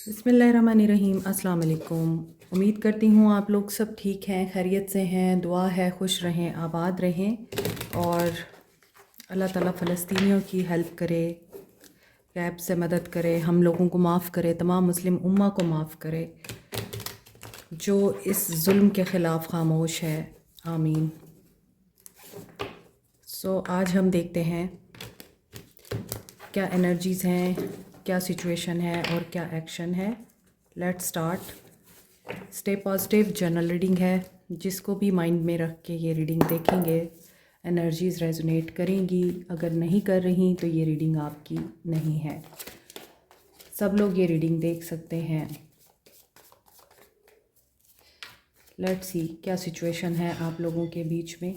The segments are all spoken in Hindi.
बिस्मिल्लाहिर्रहमानिर्रहीम। अस्सलाम वालेकुम। उम्मीद करती हूँ आप लोग सब ठीक हैं, खैरियत से हैं। दुआ है खुश रहें, आबाद रहें और अल्लाह ताला फ़लस्तीनियों की हेल्प करे, गैब से मदद करे, हम लोगों को माफ़ करे, तमाम मुस्लिम उम्मा को माफ़ करे जो इस जुल्म के ख़िलाफ़ खामोश है। आमीन। आज हम देखते हैं क्या एनर्जीज़ हैं, क्या सिचुएशन है और क्या एक्शन है। Let's start. Stay positive general reading है, जिसको भी माइंड में रख के ये रीडिंग देखेंगे एनर्जीज़ रेजोनेट करेंगी। अगर नहीं कर रही तो ये रीडिंग आपकी नहीं है। सब लोग ये रीडिंग देख सकते हैं। लेट्स सी क्या सिचुएशन है आप लोगों के बीच में।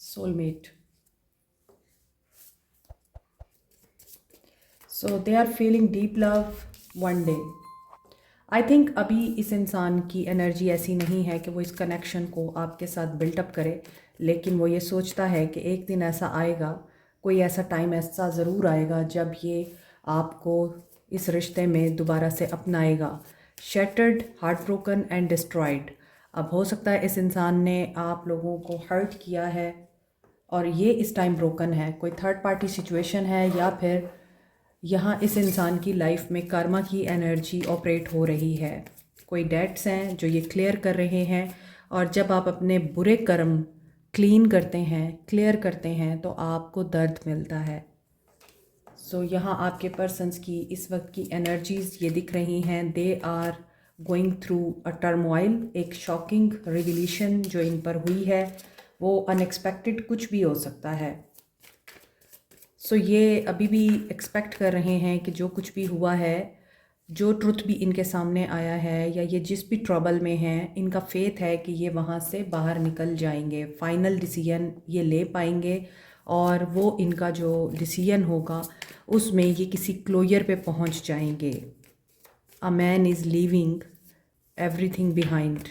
Soulmate. So they are feeling deep love one day. I think अभी इस इंसान की एनर्जी ऐसी नहीं है कि वो इस कनेक्शन को आपके साथ बिल्टअप करे, लेकिन वो ये सोचता है कि एक दिन ऐसा आएगा, कोई ऐसा टाइम ऐसा ज़रूर आएगा जब ये आपको इस रिश्ते में दोबारा से अपनाएगा। Shattered, heart broken and destroyed. अब हो सकता है इस इंसान ने आप लोगों को हर्ट किया है और ये इस टाइम ब्रोकन है। कोई थर्ड पार्टी सिचुएशन है या फिर यहाँ इस इंसान की लाइफ में कर्मा की एनर्जी ऑपरेट हो रही है। कोई डेट्स हैं जो ये क्लियर कर रहे हैं, और जब आप अपने बुरे कर्म क्लीन करते हैं, क्लियर करते हैं, तो आपको दर्द मिलता है। यहाँ आपके पर्सन्स की इस वक्त की एनर्जीज़ ये दिख रही हैं। They are going through a turmoil. एक शॉकिंग रिविलेशन जो इन पर हुई है वो अनएक्सपेक्टेड कुछ भी हो सकता है। ये अभी भी एक्सपेक्ट कर रहे हैं कि जो कुछ भी हुआ है, जो ट्रुथ भी इनके सामने आया है, या ये जिस भी ट्रबल में हैं, इनका फेथ है कि ये वहाँ से बाहर निकल जाएंगे। फाइनल डिसीजन ये ले पाएंगे और वो इनका जो डिसीजन होगा उसमें ये किसी क्लोजर पे पहुँच जाएंगे। A man is leaving everything behind.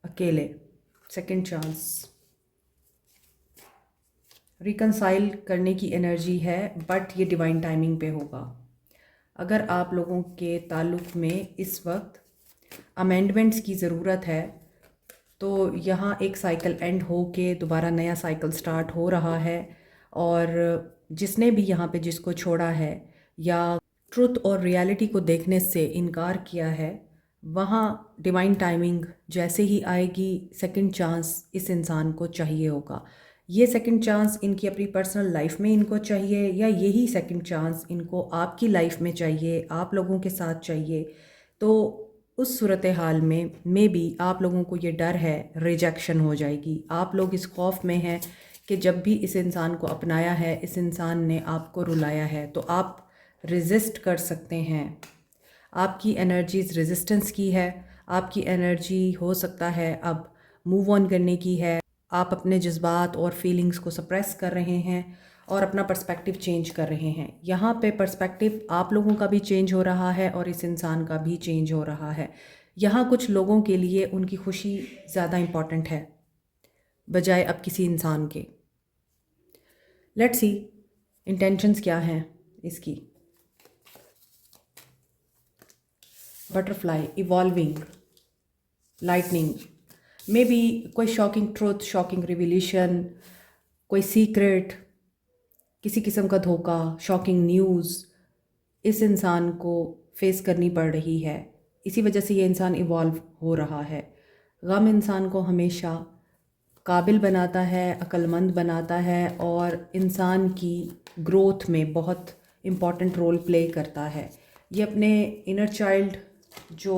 अकेले। Second chance. रिकंसाइल करने की एनर्जी है, बट ये डिवाइन टाइमिंग पे होगा। अगर आप लोगों के ताल्लुक़ में इस वक्त अमेंडमेंट्स की ज़रूरत है तो यहाँ एक साइकिल एंड हो के दोबारा नया साइकिल स्टार्ट हो रहा है। और जिसने भी यहाँ पे जिसको छोड़ा है या ट्रुथ और रियलिटी को देखने से इनकार किया है, वहाँ डिवाइन टाइमिंग जैसे ही आएगी, सेकंड चांस इस इंसान को चाहिए होगा। ये सेकंड चांस इनकी अपनी पर्सनल लाइफ में इनको चाहिए, या यही सेकंड चांस इनको आपकी लाइफ में चाहिए, आप लोगों के साथ चाहिए। तो उस सूरत हाल में मे बी आप लोगों को ये डर है रिजेक्शन हो जाएगी। आप लोग इस खौफ में हैं कि जब भी इस इंसान को अपनाया है, इस इंसान ने आपको रुलाया है, तो आप रेजिस्ट कर सकते हैं। आपकी एनर्जीज रेजिस्टेंस की है। आपकी एनर्जी हो सकता है अब मूव ऑन करने की है। आप अपने जज्बात और फीलिंग्स को सप्रेस कर रहे हैं और अपना पर्सपेक्टिव चेंज कर रहे हैं। यहाँ पे पर्सपेक्टिव आप लोगों का भी चेंज हो रहा है और इस इंसान का भी चेंज हो रहा है। यहाँ कुछ लोगों के लिए उनकी खुशी ज़्यादा इम्पॉर्टेंट है बजाय अब किसी इंसान के। लेट्स सी इंटेंशंस क्या हैं इसकी। Butterfly, evolving, lightning. May be कोई शॉकिंग ट्रूथ, शॉकिंग रिविलेशन, कोई सीक्रेट, किसी किस्म का धोखा, शॉकिंग न्यूज़ इस इंसान को फेस करनी पड़ रही है। इसी वजह से ये इंसान इवॉल्व हो रहा है। गम इंसान को हमेशा काबिल बनाता है, अक्लमंद बनाता है और इंसान की ग्रोथ में बहुत इम्पॉर्टेंट रोल प्ले करता है। ये अपने इनर चाइल्ड जो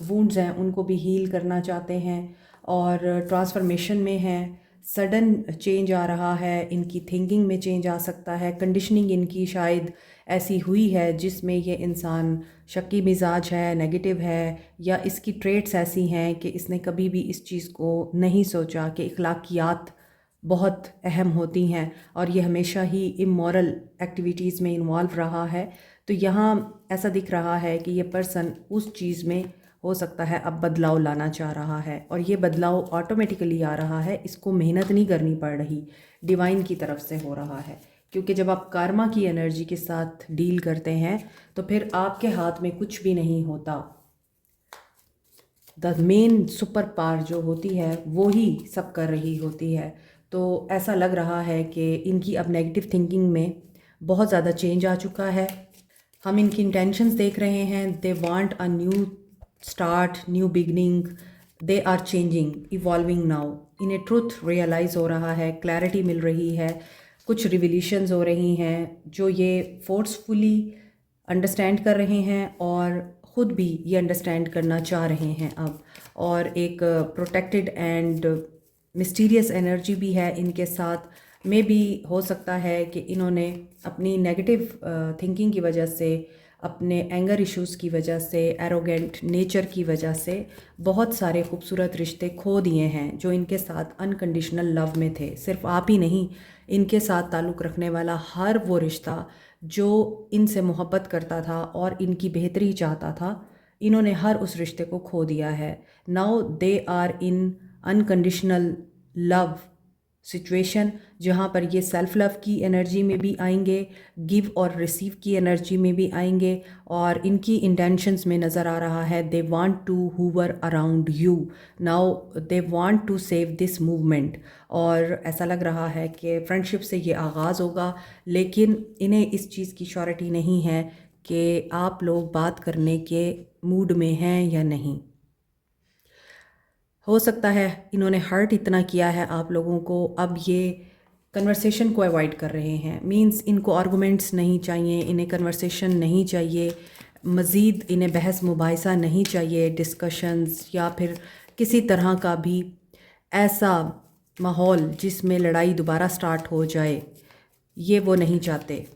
वुंड्स हैं उनको भी हील करना चाहते हैं और ट्रांसफॉर्मेशन में हैं। सडन चेंज आ रहा है, इनकी थिंकिंग में चेंज आ सकता है। कंडीशनिंग इनकी शायद ऐसी हुई है जिसमें ये इंसान शक्की मिजाज है, नेगेटिव है, या इसकी ट्रेट्स ऐसी हैं कि इसने कभी भी इस चीज़ को नहीं सोचा कि इखलाकियात बहुत अहम होती हैं और ये हमेशा ही इमोरल एक्टिविटीज़ में इन्वॉल्व रहा है। तो यहाँ ऐसा दिख रहा है कि ये पर्सन उस चीज़ में हो सकता है अब बदलाव लाना चाह रहा है, और ये बदलाव ऑटोमेटिकली आ रहा है, इसको मेहनत नहीं करनी पड़ रही, डिवाइन की तरफ से हो रहा है। क्योंकि जब आप कर्मा की एनर्जी के साथ डील करते हैं तो फिर आपके हाथ में कुछ भी नहीं होता। द मेन सुपर पावर जो होती है वो ही सब कर रही होती है। तो ऐसा लग रहा है कि इनकी अब नेगेटिव थिंकिंग में बहुत ज़्यादा चेंज आ चुका है। हम इनकी इंटेंशंस देख रहे हैं, they want a new start, new beginning, they are changing, evolving now. इन्हें ट्रुथ रियलाइज़ हो रहा है, क्लैरिटी मिल रही है, कुछ रिविलेशंस हो रही हैं जो ये फोर्सफुली अंडरस्टैंड कर रहे हैं और ख़ुद भी ये अंडरस्टैंड करना चाह रहे हैं अब। और एक प्रोटेक्टेड एंड मिस्टीरियस एनर्जी भी है इनके साथ। में भी हो सकता है कि इन्होंने अपनी नेगेटिव थिंकिंग की वजह से, अपने एंगर इश्यूज़ की वजह से, एरोगेंट नेचर की वजह से बहुत सारे खूबसूरत रिश्ते खो दिए हैं जो इनके साथ अनकंडीशनल लव में थे। सिर्फ आप ही नहीं, इनके साथ ताल्लुक़ रखने वाला हर वो रिश्ता जो इनसे मोहब्बत करता था और इनकी बेहतरी चाहता था, इन्होंने हर उस रिश्ते को खो दिया है। Now they are in unconditional love situation, जहाँ पर ये सेल्फ लव की एनर्जी में भी आएंगे, गिव और रिसीव की एनर्जी में भी आएंगे। और इनकी इंटेंशंस में नज़र आ रहा है they want to hover around you, now they want to save this movement. और ऐसा लग रहा है कि फ्रेंडशिप से ये आगाज़ होगा, लेकिन इन्हें इस चीज़ की श्योरिटी नहीं है कि आप लोग बात करने के मूड में हैं या नहीं। हो सकता है इन्होंने हर्ट इतना किया है आप लोगों को, अब ये कन्वर्सेशन को अवॉइड कर रहे हैं। मींस इनको आर्गुमेंट्स नहीं चाहिए, इन्हें कन्वर्सेशन नहीं चाहिए, मज़ीद इन्हें बहस मुबाहिसा नहीं चाहिए, डिस्कशंस या फिर किसी तरह का भी ऐसा माहौल जिसमें लड़ाई दोबारा स्टार्ट हो जाए, ये वो नहीं चाहते।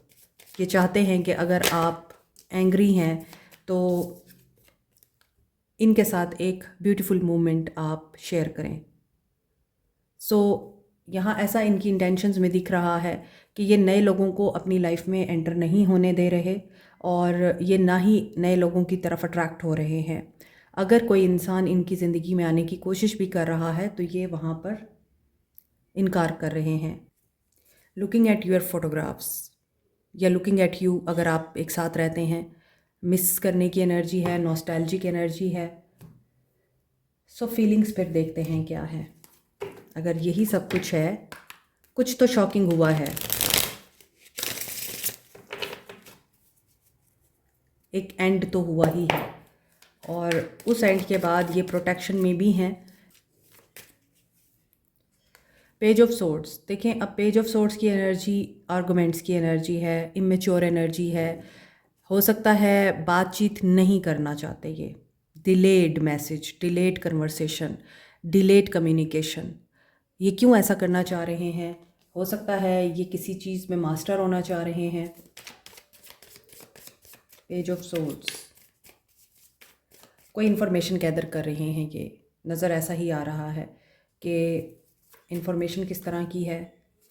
ये चाहते हैं कि अगर आप एंग्री हैं तो इनके साथ एक ब्यूटीफुल मोमेंट आप शेयर करें। सो यहाँ ऐसा इनकी इंटेंशंस में दिख रहा है कि ये नए लोगों को अपनी लाइफ में एंटर नहीं होने दे रहे और ये ना ही नए लोगों की तरफ अट्रैक्ट हो रहे हैं। अगर कोई इंसान इनकी ज़िंदगी में आने की कोशिश भी कर रहा है तो ये वहाँ पर इनकार कर रहे हैं। लुकिंग एट योर फोटोग्राफ्स या लुकिंग एट यू, अगर आप एक साथ रहते हैं, मिस करने की एनर्जी है, नॉस्टैल्जिक एनर्जी है। सो फीलिंग्स फिर देखते हैं क्या है। अगर यही सब कुछ है, कुछ तो शॉकिंग हुआ है। एक एंड तो हुआ ही है और उस एंड के बाद ये प्रोटेक्शन में भी हैं। पेज ऑफ सोर्ड्स देखें, अब पेज ऑफ सोर्ड्स की एनर्जी आर्गुमेंट्स की एनर्जी है, इमेच्योर एनर्जी है। हो सकता है बातचीत नहीं करना चाहते ये, delayed message, delayed conversation, delayed communication. ये क्यों ऐसा करना चाह रहे हैं? हो सकता है ये किसी चीज़ में मास्टर होना चाह रहे हैं। पेज ऑफ सोर्ड्स, कोई इन्फॉर्मेशन गैदर कर रहे हैं, ये नज़र ऐसा ही आ रहा है कि इन्फॉर्मेशन किस तरह की है।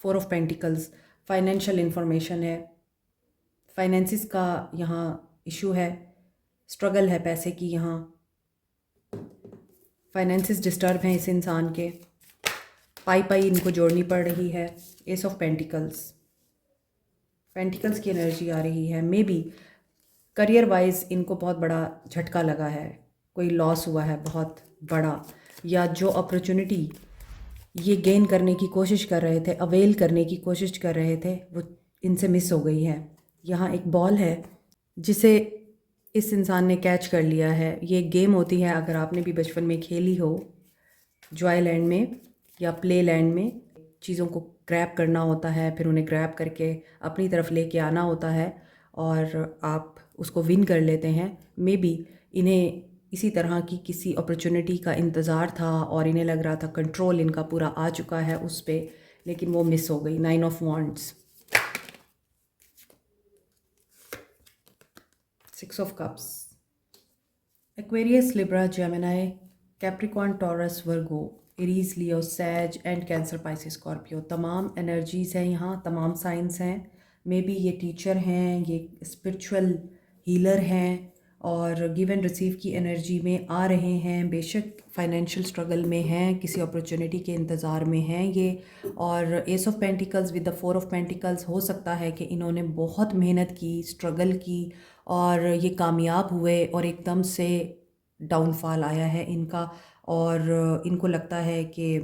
4 ऑफ पेंटिकल्स, फाइनेंशियल इन्फॉर्मेशन है, फाइनेंसिस का यहाँ इशू है, स्ट्रगल है पैसे की, यहाँ फाइनेंसिस डिस्टर्ब हैं इस इंसान के, पाई इनको जोड़नी पड़ रही है। एस ऑफ पेंटिकल्स, पेंटिकल्स की एनर्जी आ रही है। मे बी करियर वाइज इनको बहुत बड़ा झटका लगा है, कोई लॉस हुआ है बहुत बड़ा, या जो अपॉर्चुनिटी ये गेन करने की कोशिश कर रहे थे, अवेल करने की कोशिश कर रहे थे, वो इनसे मिस हो गई है। यहाँ एक बॉल है जिसे इस इंसान ने कैच कर लिया है। ये एक गेम होती है, अगर आपने भी बचपन में खेली हो, जॉय लैंड में या प्ले लैंड में, चीज़ों को ग्रैब करना होता है, फिर उन्हें ग्रैब करके अपनी तरफ लेके आना होता है और आप उसको विन कर लेते हैं। मे बी इन्हें इसी तरह की किसी अपॉर्चुनिटी का इंतज़ार था और इन्हें लग रहा था कंट्रोल इनका पूरा आ चुका है उस पर, लेकिन वो मिस हो गई। 9 of wands, 6 of cups, Aquarius, Libra, Gemini, Capricorn, Taurus, Virgo, Aries, Leo, Sag and Cancer, Pisces, Scorpio. तमाम एनर्जीज़ हैं यहाँ, तमाम साइंस हैं। मे बी ये टीचर हैं, ये स्पिरिचुअल हीलर हैं और गिव एंड रिसीव की एनर्जी में आ रहे हैं। बेशक फाइनेंशियल स्ट्रगल में हैं, किसी अपॉर्चुनिटी के इंतज़ार में हैं ये। और S of pentacles with the four of pentacles, हो सकता है कि इन्होंने बहुत मेहनत की, स्ट्रगल की और ये कामयाब हुए और एकदम से डाउनफॉल आया है इनका। और इनको लगता है कि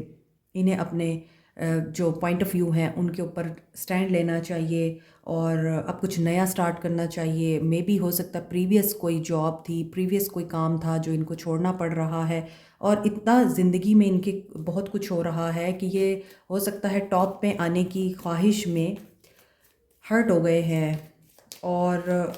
इन्हें अपने जो पॉइंट ऑफ व्यू हैं उनके ऊपर स्टैंड लेना चाहिए और अब कुछ नया स्टार्ट करना चाहिए। मे बी हो सकता है प्रीवियस कोई जॉब थी, प्रीवियस कोई काम था जो इनको छोड़ना पड़ रहा है और इतना ज़िंदगी में इनके बहुत कुछ हो रहा है कि ये हो सकता है टॉप पे आने की ख्वाहिश में हर्ट हो गए हैं। और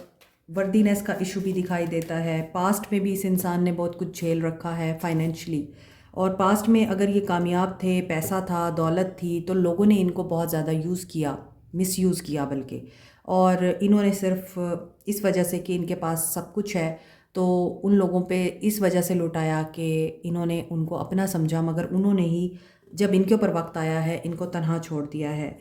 वर्दीनेस का इशू भी दिखाई देता है। पास्ट में भी इस इंसान ने बहुत कुछ झेल रखा है फाइनेंशली, और पास्ट में अगर ये कामयाब थे, पैसा था, दौलत थी, तो लोगों ने इनको बहुत ज़्यादा यूज़ किया, मिसयूज़ किया बल्कि। और इन्होंने सिर्फ इस वजह से कि इनके पास सब कुछ है तो उन लोगों पे इस वजह से लुटाया कि इन्होंने उनको अपना समझा, मगर उन्होंने ही जब इनके ऊपर वक्त आया है इनको तनहा छोड़ दिया है।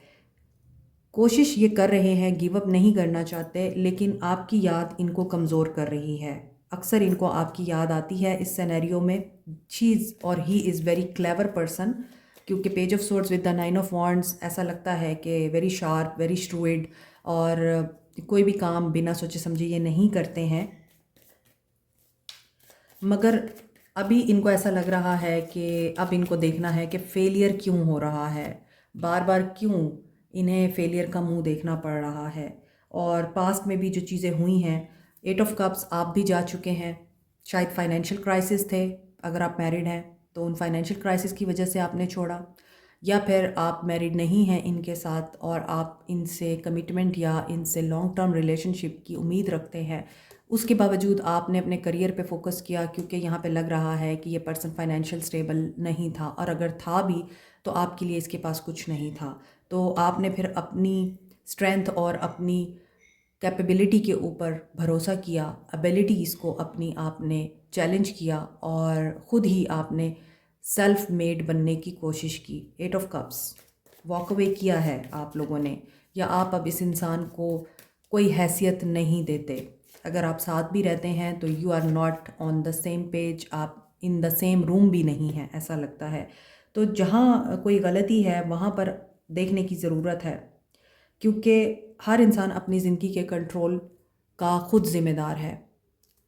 कोशिश ये कर रहे हैं, गिव अप नहीं करना चाहते, लेकिन आपकी याद इनको कमज़ोर कर रही है। अक्सर इनको आपकी याद आती है इस सिनेरियो में। चीज़ और he is very clever person, क्योंकि page of swords with the nine of wands ऐसा लगता है कि वेरी शार्प, वेरी स्ट्रूइड, और कोई भी काम बिना सोचे समझे ये नहीं करते हैं। मगर अभी इनको ऐसा लग रहा है कि अब इनको देखना है कि फेलियर क्यों हो रहा है, बार बार क्यों इन्हें फेलियर का मुंह देखना पड़ रहा है। और पास्ट में भी जो चीज़ें हुई हैं, एट ऑफ कप्स आप भी जा चुके हैं, शायद फाइनेंशियल क्राइसिस थे, अगर आप मैरिड हैं तो उन फाइनेंशियल क्राइसिस की वजह से आपने छोड़ा, या फिर आप मैरिड नहीं हैं इनके साथ और आप इनसे कमिटमेंट या इनसे लॉन्ग टर्म रिलेशनशिप की उम्मीद रखते हैं। उसके बावजूद आपने अपने करियर पे फोकस किया, क्योंकि यहाँ पे लग रहा है कि ये पर्सन फाइनेंशियल स्टेबल नहीं था, और अगर था भी तो आपके लिए इसके पास कुछ नहीं था। तो आपने फिर अपनी स्ट्रेंथ और अपनी कैपेबिलिटी के ऊपर भरोसा किया, एबिलिटीज़ को अपनी आपने चैलेंज किया और ख़ुद ही आपने सेल्फ मेड बनने की कोशिश की। Eight of cups, walk away किया है आप लोगों ने, या आप अब इस इंसान को कोई हैसियत नहीं देते। अगर आप साथ भी रहते हैं तो you are not on the same page, आप इन द सेम रूम भी नहीं हैं, ऐसा लगता है। तो जहाँ कोई गलती है वहाँ पर देखने की ज़रूरत है, क्योंकि हर इंसान अपनी ज़िंदगी के कंट्रोल का ख़ुद ज़िम्मेदार है।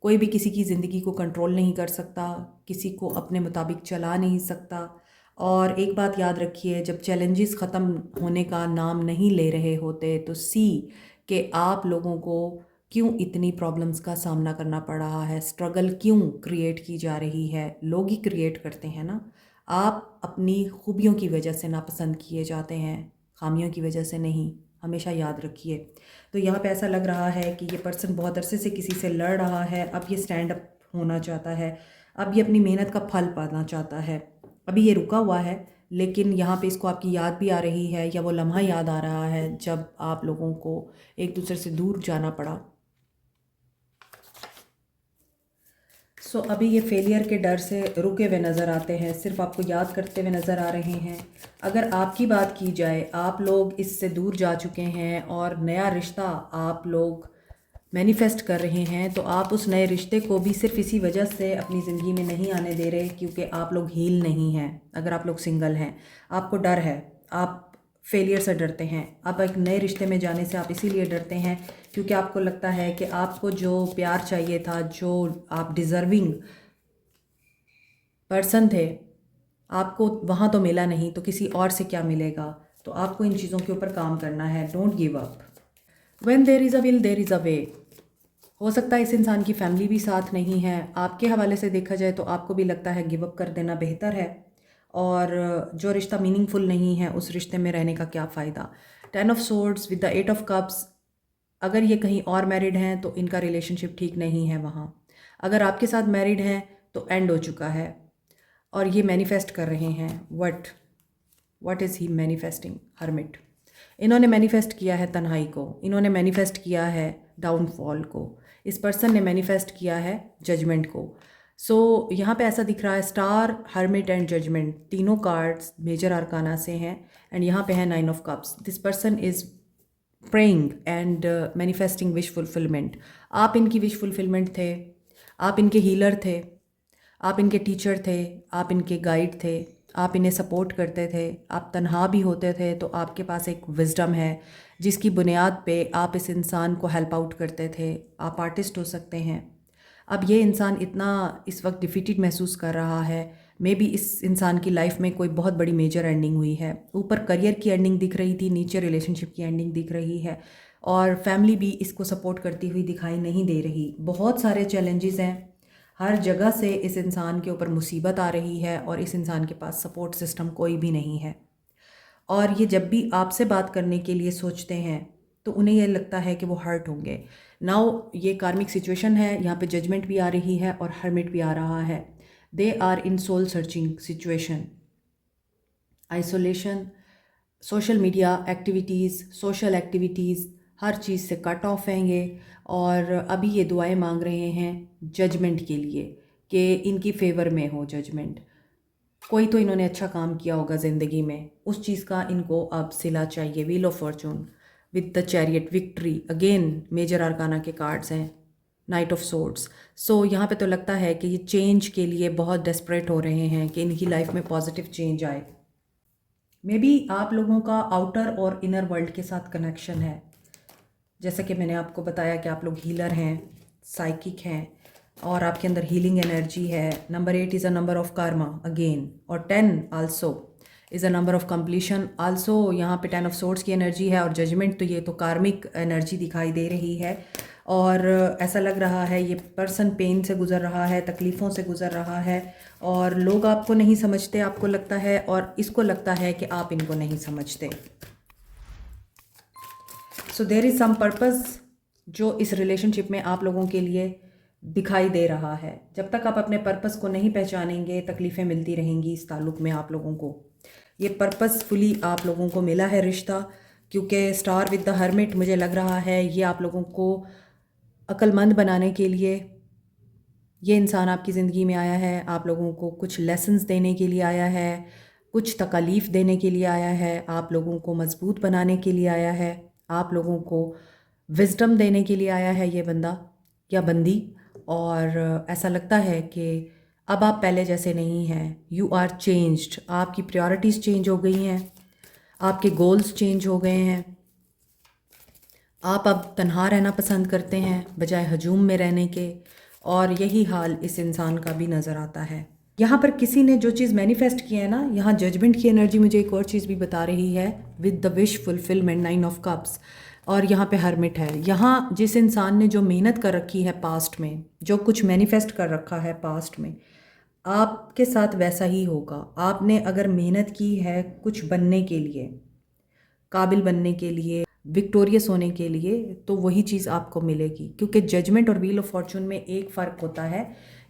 कोई भी किसी की ज़िंदगी को कंट्रोल नहीं कर सकता, किसी को अपने मुताबिक चला नहीं सकता। और एक बात याद रखिए, जब चैलेंजेस ख़त्म होने का नाम नहीं ले रहे होते तो सी कि आप लोगों को क्यों इतनी प्रॉब्लम्स का सामना करना पड़ रहा है, स्ट्रगल क्यों क्रिएट की जा रही है। लोग ही क्रिएट करते हैं ना, आप अपनी खूबियों की वजह से नापसंद किए जाते हैं, खामियों की वजह से नहीं, हमेशा याद रखिए। तो यहाँ पे ऐसा लग रहा है कि ये पर्सन बहुत अरसे से किसी से लड़ रहा है, अब ये स्टैंड अप होना चाहता है, अब ये अपनी मेहनत का फल पाना चाहता है। अभी ये रुका हुआ है, लेकिन यहाँ पे इसको आपकी याद भी आ रही है, या वो लम्हा याद आ रहा है जब आप लोगों को एक दूसरे से दूर जाना पड़ा। सो अभी ये फेलियर के डर से रुके हुए नज़र आते हैं, सिर्फ आपको याद करते हुए नज़र आ रहे हैं। अगर आपकी बात की जाए, आप लोग इससे दूर जा चुके हैं और नया रिश्ता आप लोग मैनिफेस्ट कर रहे हैं, तो आप उस नए रिश्ते को भी सिर्फ इसी वजह से अपनी ज़िंदगी में नहीं आने दे रहे क्योंकि आप लोग हील नहीं हैं। अगर आप लोग सिंगल हैं, आपको डर है, आप फेलियर से डरते हैं। अब एक नए रिश्ते में जाने से आप इसीलिए डरते हैं क्योंकि आपको लगता है कि आपको जो प्यार चाहिए था, जो आप डिज़र्विंग पर्सन थे, आपको वहाँ तो मिला नहीं, तो किसी और से क्या मिलेगा। तो आपको इन चीज़ों के ऊपर काम करना है। Don't give up. When there is a will there is a way. हो सकता है इस इंसान की फैमिली भी साथ नहीं है, आपके हवाले से देखा जाए तो आपको भी लगता है गिव अप कर देना बेहतर है, और जो रिश्ता मीनिंगफुल नहीं है उस रिश्ते में रहने का क्या फ़ायदा। 10 of swords with the 8 of cups, अगर ये कहीं और मैरिड हैं तो इनका रिलेशनशिप ठीक नहीं है वहाँ। अगर आपके साथ मैरिड हैं तो एंड हो चुका है, और ये मैनिफेस्ट कर रहे हैं। What is he manifesting? Hermit. इन्होंने मैनिफेस्ट किया है तन्हाई को, इन्होंने मैनिफेस्ट किया है डाउनफॉल को, इस पर्सन ने मैनिफेस्ट किया है जजमेंट को। सो यहाँ पे ऐसा दिख रहा है, स्टार, हर्मिट एंड जजमेंट, तीनों कार्ड्स मेजर आर्काना से हैं, एंड यहाँ पे है 9 of cups. This person is praying and manifesting wish fulfilment. आप इनकी विश फुलफिलमेंट थे, आप इनके हीलर थे, आप इनके टीचर थे, आप इनके गाइड थे, आप इन्हें सपोर्ट करते थे। आप तन्हा भी होते थे तो आपके पास एक विज़डम है जिसकी बुनियाद पे आप इस इंसान को हेल्प आउट करते थे। आप आर्टिस्ट हो सकते हैं। अब ये इंसान इतना इस वक्त डिफीटेड महसूस कर रहा है, मे बी इस इंसान की लाइफ में कोई बहुत बड़ी मेजर एंडिंग हुई है। ऊपर करियर की एंडिंग दिख रही थी, नीचे रिलेशनशिप की एंडिंग दिख रही है, और फैमिली भी इसको सपोर्ट करती हुई दिखाई नहीं दे रही। बहुत सारे चैलेंजेस हैं, हर जगह से इस इंसान के ऊपर मुसीबत आ रही है और इस इंसान के पास सपोर्ट सिस्टम कोई भी नहीं है। और ये जब भी आपसे बात करने के लिए सोचते हैं तो उन्हें यह लगता है कि वो हर्ट होंगे। नाउ ये कार्मिक सिचुएशन है, यहाँ पे जजमेंट भी आ रही है और हर्मिट भी आ रहा है। They are in soul searching situation, isolation, social media activities, social activities, हर चीज़ से कट ऑफ हैं ये। और अभी ये दुआएं मांग रहे हैं जजमेंट के लिए कि इनकी फेवर में हो जजमेंट। कोई तो इन्होंने अच्छा काम किया होगा ज़िंदगी में, उस चीज़ का इनको अब सिला चाहिए। Wheel of fortune with the chariot, victory, again major arcana के कार्ड्स हैं, नाइट ऑफ सोर्ड्स। सो यहाँ पे तो लगता है कि ये चेंज के लिए बहुत डेस्परेट हो रहे हैं कि इनकी लाइफ में पॉजिटिव चेंज आए। मे बी आप लोगों का आउटर और इनर वर्ल्ड के साथ कनेक्शन है। जैसा कि मैंने आपको बताया कि आप लोग हीलर हैं, साइकिक हैं, और आपके अंदर हीलिंग एनर्जी है। Number 8 is a number of Karma again, और 10 also is a number of completion also. यहाँ पे 10 ऑफ सोर्ड्स की एनर्जी है और जजमेंट, तो ये तो कार्मिक एनर्जी दिखाई दे रही है। और ऐसा लग रहा है ये पर्सन पेन से गुज़र रहा है, तकलीफ़ों से गुज़र रहा है, और लोग आपको नहीं समझते, आपको लगता है, और इसको लगता है कि आप इनको नहीं समझते। So there is some purpose जो इस रिलेशनशिप में आप लोगों के लिए दिखाई दे रहा है। जब तक आप अपने पर्पस को नहीं पहचानेंगे, तकलीफ़ें मिलती रहेंगी इस ताल्लुक़ में आप लोगों को। ये पर्पसफुली आप लोगों को मिला है रिश्ता, क्योंकि स्टार विद द हर्मिट मुझे लग रहा है ये आप लोगों को अक्लमंद बनाने के लिए ये इंसान आपकी ज़िंदगी में आया है। आप लोगों को कुछ लेसन्स देने के लिए आया है, कुछ तकालीफ़ देने के लिए आया है, आप लोगों को मज़बूत बनाने के लिए आया है, आप लोगों को विज़डम देने के लिए आया है ये बंदा या बंदी। और ऐसा लगता है कि अब आप पहले जैसे नहीं हैं, यू आर चेंज्ड। आपकी प्रायोरिटीज़ चेंज हो गई हैं, आपके गोल्स चेंज हो गए हैं। आप अब तन्हा रहना पसंद करते हैं बजाय हजूम में रहने के, और यही हाल इस इंसान का भी नज़र आता है। यहाँ पर किसी ने जो चीज़ मैनिफेस्ट किया है ना, यहाँ जजमेंट की एनर्जी मुझे एक और चीज़ भी बता रही है, with the wish fulfilment, 9 of cups, और यहाँ पे हर्मिट है। यहाँ जिस इंसान ने जो मेहनत कर रखी है पास्ट में, जो कुछ मैनिफेस्ट कर रखा है पास्ट में, आपके साथ वैसा ही होगा। आपने अगर मेहनत की है कुछ बनने के लिए, काबिल बनने के लिए, विक्टोरियस होने के लिए, तो वही चीज़ आपको मिलेगी। क्योंकि जजमेंट और व्हील ऑफ फॉर्चून में एक फ़र्क होता है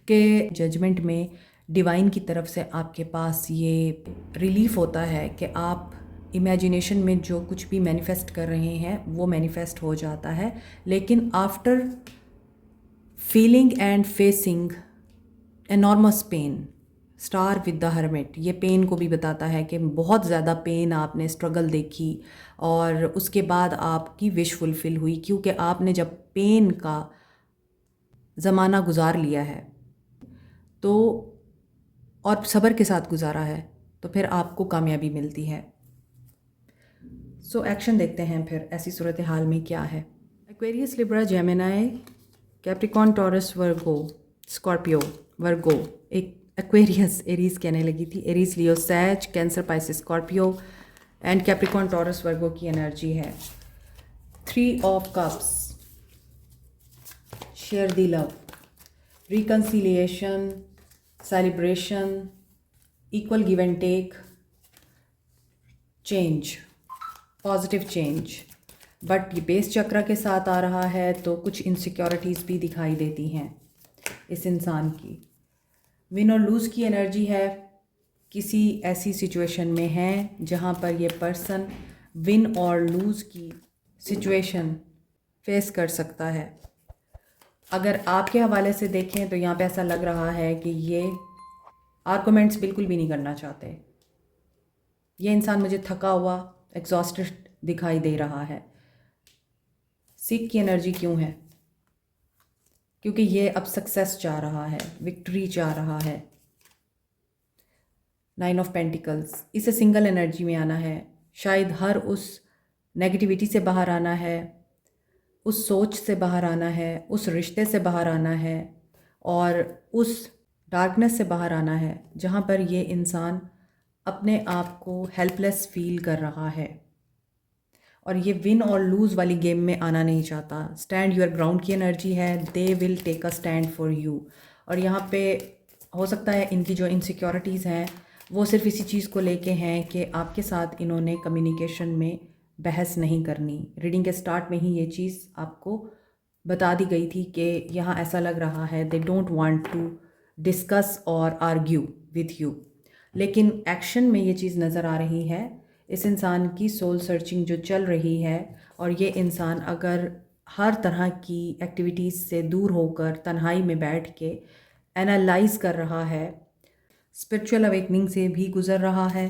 कि जजमेंट में डिवाइन की तरफ से आपके पास ये रिलीफ होता है कि आप इमेजिनेशन में जो कुछ भी मैनिफेस्ट कर रहे हैं वो मैनिफेस्ट हो जाता है। लेकिन after feeling and facing enormous pain, star with the hermit ये पेन को भी बताता है कि बहुत ज़्यादा पेन आपने स्ट्रगल देखी और उसके बाद आपकी विश फुलफिल हुई, क्योंकि आपने जब पेन का ज़माना गुजार लिया है तो, और सब्र के साथ गुजारा है, तो फिर आपको कामयाबी मिलती है। सो एक्शन देखते हैं फिर ऐसी सूरत हाल में क्या है। Aquarius, Libra, Gemini, Capricorn, Taurus, Virgo, Scorpio, Virgo, एक एक्वेरियस, एरीज कहने लगी थी, Aries, Leo, Sag, Cancer, Pisces, Scorpio and Capricorn, Taurus, Virgo की एनर्जी है। 3 of cups, share the love, reconciliation, celebration, equal give and take, change, positive change. But ये बेस चक्र के साथ आ रहा है तो कुछ इनसिक्योरिटीज़ भी दिखाई देती हैं इस इंसान की। विन और लूज़ की एनर्जी है, किसी ऐसी सिचुएशन में है जहाँ पर ये पर्सन विन और लूज़ की सिचुएशन फेस कर सकता है। अगर आपके हवाले से देखें तो यहाँ पे ऐसा लग रहा है कि ये आर्गुमेंट्स बिल्कुल भी नहीं करना चाहते। ये इंसान मुझे थका हुआ, एग्जॉस्टेड दिखाई दे रहा है। सिक की एनर्जी क्यों है? क्योंकि ये अब सक्सेस चाह रहा है, विक्ट्री चाह रहा है। 9 ऑफ पेंटिकल्स, इसे सिंगल एनर्जी में आना है, शायद हर उस नेगेटिविटी से बाहर आना है, उस सोच से बाहर आना है, उस रिश्ते से बाहर आना है और उस डार्कनेस से बाहर आना है जहाँ पर ये इंसान अपने आप को हेल्पलेस फील कर रहा है और ये विन और लूज़ वाली गेम में आना नहीं चाहता। स्टैंड योर ग्राउंड की एनर्जी है, they will take a stand for you. और यहाँ पे हो सकता है इनकी जो इनसिक्योरिटीज़ हैं वो सिर्फ इसी चीज़ को लेके हैं कि आपके साथ इन्होंने कम्युनिकेशन में बहस नहीं करनी। रीडिंग के स्टार्ट में ही ये चीज़ आपको बता दी गई थी कि यहाँ ऐसा लग रहा है they don't want to discuss और आर्ग्यू विथ यू, लेकिन एक्शन में ये चीज़ नज़र आ रही है। इस इंसान की सोल सर्चिंग जो चल रही है और ये इंसान अगर हर तरह की एक्टिविटीज़ से दूर होकर तन्हाई में बैठ के एनालाइज कर रहा है, स्पिरिचुअल अवेकनिंग से भी गुज़र रहा है,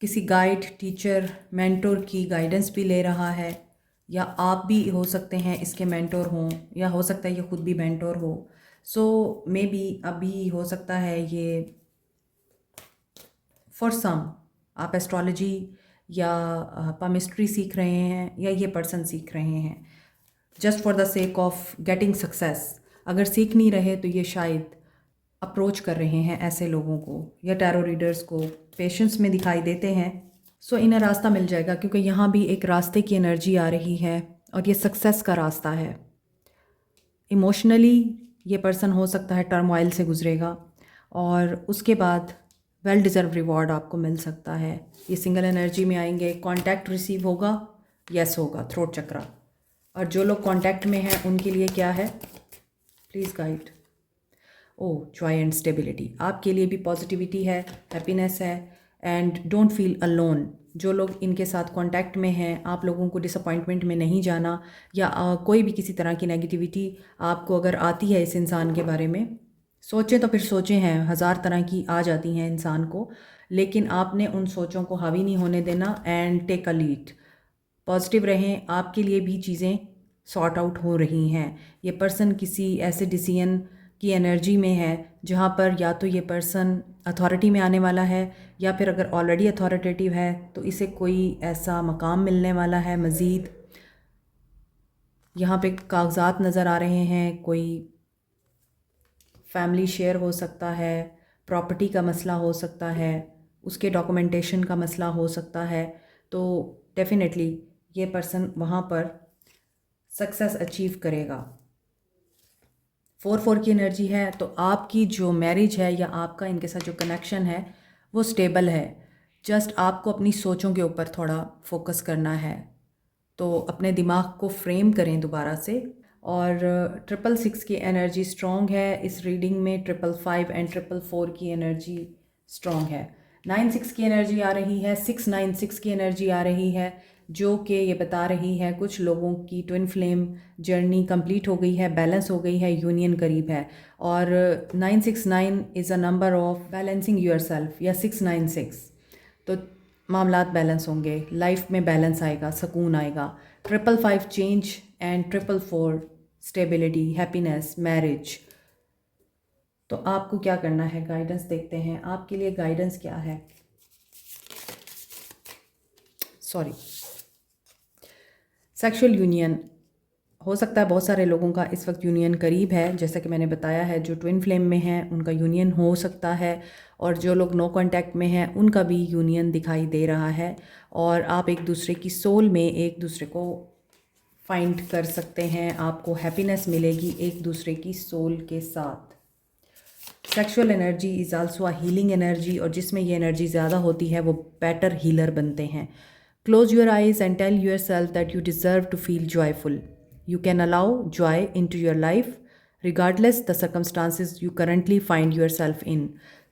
किसी गाइड, टीचर, मेंटोर की गाइडेंस भी ले रहा है, या आप भी हो सकते हैं इसके मेंटोर हों, या हो सकता है ये खुद भी मेंटोर हो। सो मे बी अभी हो सकता है ये फॉर सम आप एस्ट्रोलॉजी या पामिस्ट्री सीख रहे हैं या ये पर्सन सीख रहे हैं just for the sake of getting success. अगर सीख नहीं रहे तो ये शायद अप्रोच कर रहे हैं ऐसे लोगों को या टैरो रीडर्स को, पेशेंस में दिखाई देते हैं। सो इन्हें रास्ता मिल जाएगा क्योंकि यहाँ भी एक रास्ते की एनर्जी आ रही है और ये सक्सेस का रास्ता है। इमोशनली ये पर्सन हो सकता है टर्मोइल से गुजरेगा और उसके बाद वेल डिज़र्व रिवॉर्ड आपको मिल सकता है। ये सिंगल एनर्जी में आएंगे, कांटेक्ट रिसीव होगा, यस होगा, थ्रोट चक्रा। और जो लोग कांटेक्ट में हैं उनके लिए क्या है, please guide. Oh joy and stability, आपके लिए भी पॉजिटिविटी है, हैप्पीनेस है एंड डोंट फील अलोन। जो लोग इनके साथ कांटेक्ट में हैं, आप लोगों को डिसअपॉइंटमेंट में नहीं जाना या कोई भी किसी तरह की नेगेटिविटी आपको अगर आती है इस इंसान के बारे में, सोचें तो फिर सोचें हैं, हज़ार तरह की आ जाती हैं इंसान को, लेकिन आपने उन सोचों को हावी नहीं होने देना and take a lead. Positive रहें, आपके लिए भी चीज़ें सॉर्ट आउट हो रही हैं। ये पर्सन किसी ऐसे डिसीजन की एनर्जी में है जहाँ पर या तो ये पर्सन अथॉरिटी में आने वाला है या फिर अगर ऑलरेडी अथॉरिटेटिव है तो इसे कोई ऐसा मकाम मिलने वाला है मज़ीद। यहाँ पे कागजात नज़र आ रहे हैं, कोई फैमिली शेयर हो सकता है, प्रॉपर्टी का मसला हो सकता है, उसके डॉक्यूमेंटेशन का मसला हो सकता है। तो डेफिनेटली ये पर्सन वहाँ पर सक्सेस अचीव करेगा। 4-4 की एनर्जी है तो आपकी जो मैरिज है या आपका इनके साथ जो कनेक्शन है वो स्टेबल है। जस्ट आपको अपनी सोचों के ऊपर थोड़ा फोकस करना है, तो अपने दिमाग को फ्रेम करें दोबारा से। और 666 की एनर्जी स्ट्रॉन्ग है इस रीडिंग में, 555 एंड 444 की एनर्जी स्ट्रॉन्ग है। 96 की एनर्जी आ रही है, 696 की एनर्जी आ रही है, जो कि ये बता रही है कुछ लोगों की ट्विन फ्लेम जर्नी कंप्लीट हो गई है, बैलेंस हो गई है, यूनियन करीब है। और 969 is a number of balancing your self, या 696, तो मामलात बैलेंस होंगे, लाइफ में बैलेंस आएगा, सुकून आएगा। 555 change and 444 stability, happiness, marriage. तो आपको क्या करना है, गाइडेंस देखते हैं आपके लिए गाइडेंस क्या है। सॉरी, सेक्सुअल यूनियन हो सकता है बहुत सारे लोगों का इस वक्त यूनियन करीब है, जैसा कि मैंने बताया है, जो ट्विन फ्लेम में हैं उनका यूनियन हो सकता है और जो लोग नो कांटेक्ट में हैं उनका भी यूनियन दिखाई दे रहा है। और आप एक दूसरे की सोल में एक दूसरे को फाइंड कर सकते हैं, आपको हैप्पीनेस मिलेगी एक दूसरे की सोल के साथ। Sexual energy is also a healing energy, और जिसमें ये एनर्जी ज़्यादा होती है वो बेटर हीलर बनते हैं। Close your eyes and tell yourself that you deserve to feel joyful. You can allow joy into your life regardless the circumstances you currently find yourself in.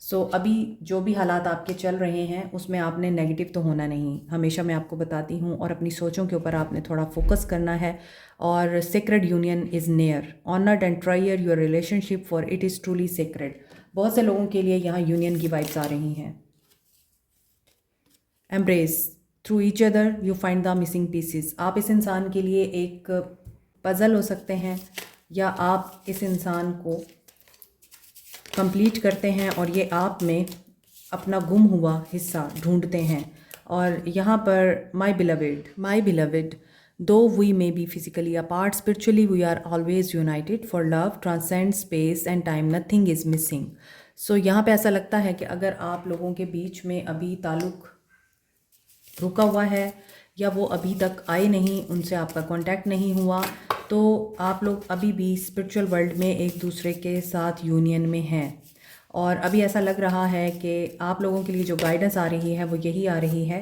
So अभी जो भी हालात आपके चल रहे हैं उसमें आपने नेगेटिव तो होना नहीं, हमेशा मैं आपको बताती हूँ, और अपनी सोचों के ऊपर आपने थोड़ा फोकस करना है। और sacred union is near, honoured and ट्रायर your relationship for it is truly sacred. बहुत से लोगों के लिए यहाँ यूनियन की वाइब्स आ रही हैं। Embrace through each other you find the missing pieces, आप इस इंसान के लिए एक पज़ल हो सकते हैं या आप इस इंसान को कंप्लीट करते हैं और ये आप में अपना गुम हुआ हिस्सा ढूंढते हैं। और यहाँ पर my beloved, though we may be physically apart, spiritually we are always united, for love transcend space and time, nothing is missing. So यहाँ पे ऐसा लगता है कि अगर आप लोगों के बीच में अभी ताल्लुक़ रुका हुआ है या वो अभी तक आए नहीं, उनसे आपका कांटेक्ट नहीं हुआ, तो आप लोग अभी भी स्पिरिचुअल वर्ल्ड में एक दूसरे के साथ यूनियन में हैं। और अभी ऐसा लग रहा है कि आप लोगों के लिए जो गाइडेंस आ रही है वो यही आ रही है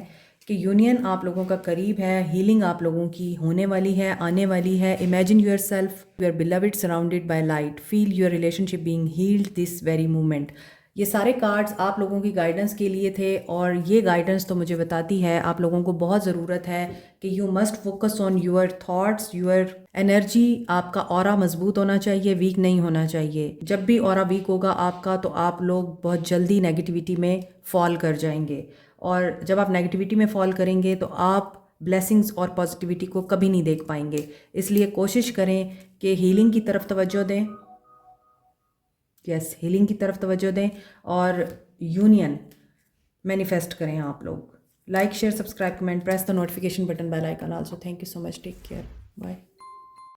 कि यूनियन आप लोगों का करीब है, हीलिंग आप लोगों की होने वाली है, आने वाली है। Imagine yourself, your beloved surrounded by light, feel your relationship being healed this very moment. ये सारे कार्ड्स आप लोगों की गाइडेंस के लिए थे और ये गाइडेंस तो मुझे बताती है आप लोगों को बहुत ज़रूरत है कि you must focus on your thoughts, your energy. आपका ऑरा मजबूत होना चाहिए, वीक नहीं होना चाहिए। जब भी ऑरा वीक होगा आपका तो आप लोग बहुत जल्दी नेगेटिविटी में फॉल कर जाएंगे, और जब आप नेगेटिविटी में फॉल करेंगे तो आप ब्लेसिंग्स और पॉजिटिविटी को कभी नहीं देख पाएंगे। इसलिए कोशिश करें कि हीलिंग की तरफ तवज्जो दें, हीलिंग की तरफ तवज्जो दें और यूनियन मैनिफेस्ट करें आप लोग। Like, share, subscribe, comment, press the notification button, bell icon also. Thank you so much, take care, bye.